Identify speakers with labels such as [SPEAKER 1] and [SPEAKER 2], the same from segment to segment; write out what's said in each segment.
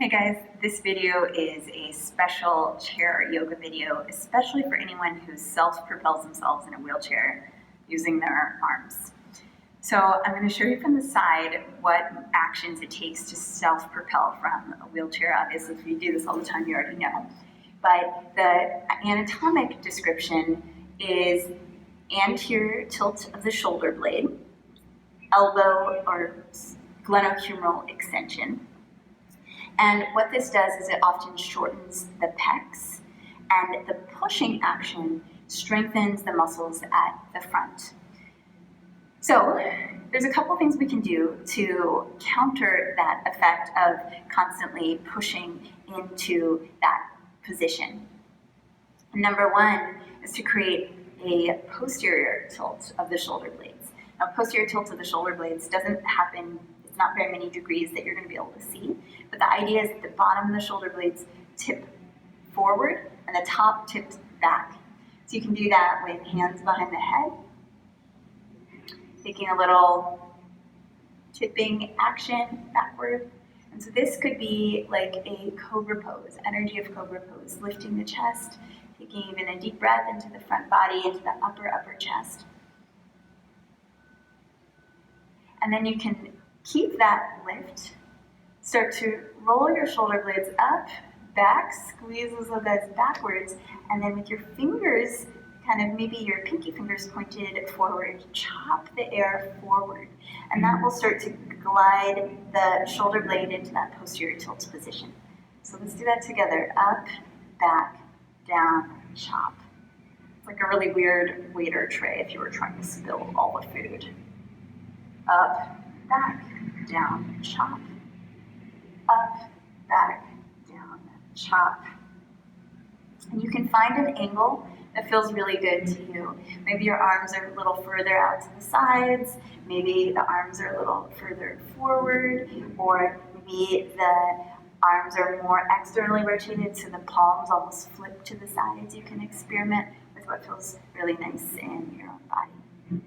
[SPEAKER 1] Hey guys, this video is a special chair yoga video, especially for anyone who self-propels themselves in a wheelchair using their arms. So I'm going to show you from the side what actions it takes to self-propel from a wheelchair. Obviously, if you do this all the time, you already know. But the anatomic description is anterior tilt of the shoulder blade, elbow or glenohumeral extension. And what this does is it often shortens the pecs, and the pushing action strengthens the muscles at the front. So there's a couple things we can do to counter that effect of constantly pushing into that position. Number one is to create a posterior tilt of the shoulder blades. Now, posterior tilt of the shoulder blades doesn't happen, it's not very many degrees that you're going to be able to see, but the idea is that the bottom of the shoulder blades tip forward and the top tips back. So you can do that with hands behind the head, taking a little tipping action backward. And so this could be like a cobra pose, energy of cobra pose, lifting the chest, taking even a deep breath into the front body, into the upper chest. And then you can keep that lift, start to roll your shoulder blades up, back, squeeze those little guys backwards, and then with your fingers, kind of maybe your pinky fingers pointed forward, chop the air forward. And that will start to glide the shoulder blade into that posterior tilt position. So let's do that together. Up, back, down, chop. It's like a really weird waiter tray if you were trying to spill all the food. Up, back, down, chop. Up, back, down, chop. And you can find an angle that feels really good to you. Maybe your arms are a little further out to the sides, maybe the arms are a little further forward, or maybe the arms are more externally rotated so the palms almost flip to the sides. You can experiment with what feels really nice in your own body.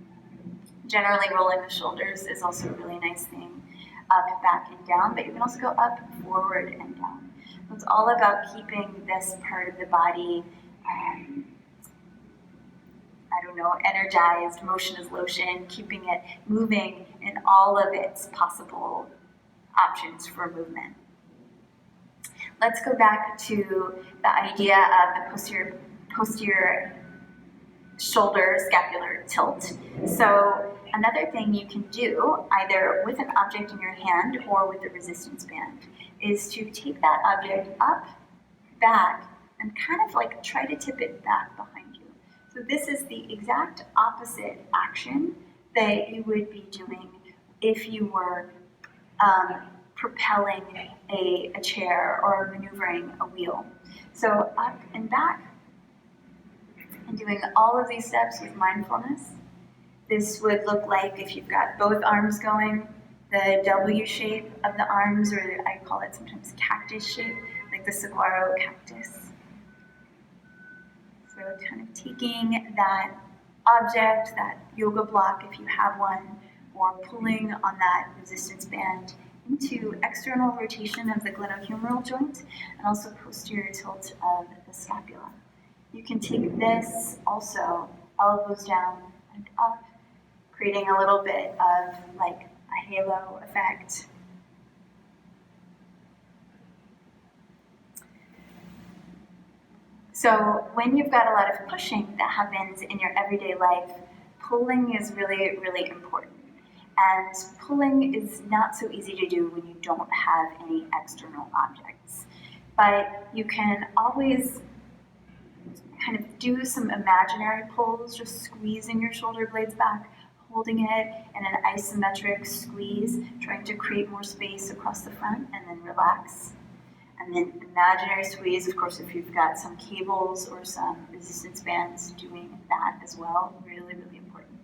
[SPEAKER 1] Generally, rolling the shoulders is also a really nice thing. Up, back, and down, but you can also go up, forward, and down. So it's all about keeping this part of the body energized, motion is lotion, keeping it moving in all of its possible options for movement. Let's go back to the idea of the posterior shoulder scapular tilt. So another thing you can do, either with an object in your hand or with a resistance band, is to take that object up, back, and kind of like try to tip it back behind you. So this is the exact opposite action that you would be doing if you were propelling a chair or maneuvering a wheel. So up and back, and doing all of these steps with mindfulness. This would look like, if you've got both arms going, the W shape of the arms, or I call it sometimes cactus shape, like the saguaro cactus. So kind of taking that object, that yoga block if you have one, or pulling on that resistance band into external rotation of the glenohumeral joint and also posterior tilt of the scapula. You can take this also, elbows down and up, creating a little bit of like a halo effect. So when you've got a lot of pushing that happens in your everyday life, pulling is really, really important. And pulling is not so easy to do when you don't have any external objects. But you can always kind of do some imaginary pulls, just squeezing your shoulder blades back, holding it in an isometric squeeze, trying to create more space across the front, and then relax. And then imaginary squeeze, of course, if you've got some cables or some resistance bands, doing that as well, really, really important.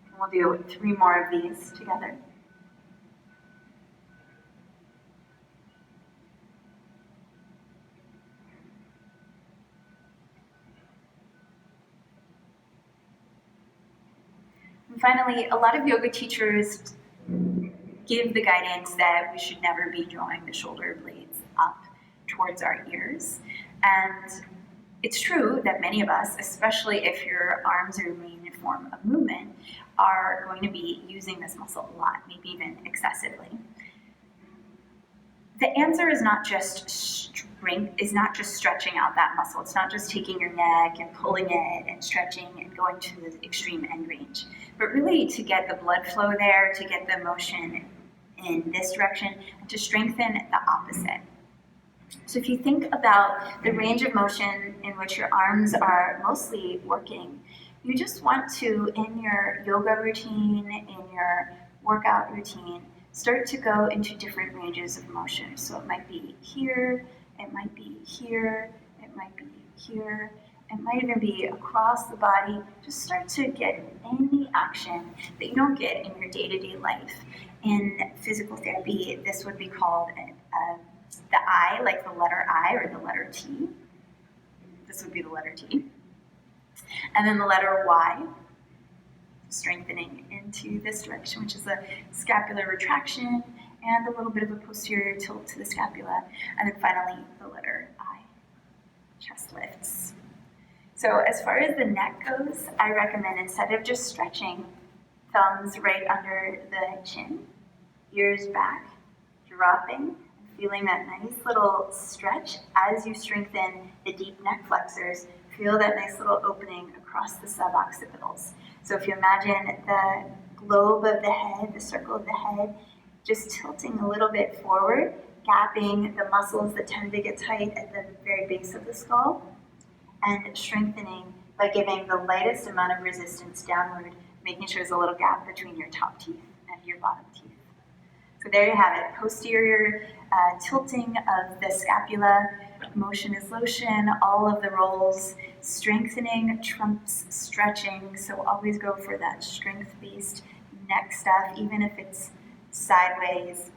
[SPEAKER 1] And we'll do 3 more of these together. And finally, a lot of yoga teachers give the guidance that we should never be drawing the shoulder blades up towards our ears. And it's true that many of us, especially if your arms are your main form of movement, are going to be using this muscle a lot, maybe even excessively. The answer is not just stretching out that muscle. It's not just taking your neck and pulling it and stretching and going to the extreme end range, but really to get the blood flow there, to get the motion in this direction, and to strengthen the opposite. So if you think about the range of motion in which your arms are mostly working, you just want to, in your yoga routine, in your workout routine, start to go into different ranges of motion. So it might be here, it might be here, it might be here, it might even be across the body. Just start to get any action that you don't get in your day-to-day life. In physical therapy, this would be called the I, like the letter I or the letter T. This would be the letter T. And then the letter Y, strengthening into this direction, which is a scapular retraction and a little bit of a posterior tilt to the scapula. And then finally, the letter I, chest lifts. So as far as the neck goes, I recommend, instead of just stretching, thumbs right under the chin, ears back, dropping, feeling that nice little stretch as you strengthen the deep neck flexors. Feel that nice little opening across the suboccipitals. So if you imagine the globe of the head, the circle of the head, just tilting a little bit forward, gapping the muscles that tend to get tight at the very base of the skull, and strengthening by giving the lightest amount of resistance downward, making sure there's a little gap between your top teeth and your bottom teeth. So there you have it, posterior tilting of the scapula, motion is lotion, all of the rolls, strengthening trumps stretching, so always go for that strength-based neck stuff, even if it's sideways.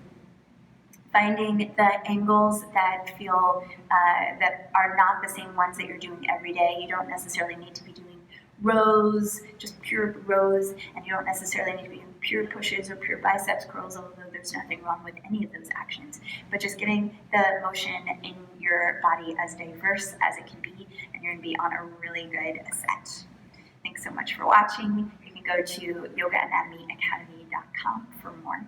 [SPEAKER 1] Finding the angles that feel that are not the same ones that you're doing every day. You don't necessarily need to be doing rows, just pure rows, and you don't necessarily need to be doing pure pushes or pure biceps curls, although there's nothing wrong with any of those actions. But just getting the motion in your body as diverse as it can be, and you're going to be on a really good set. Thanks so much for watching. You can go to yogaanatomyacademy.com for more.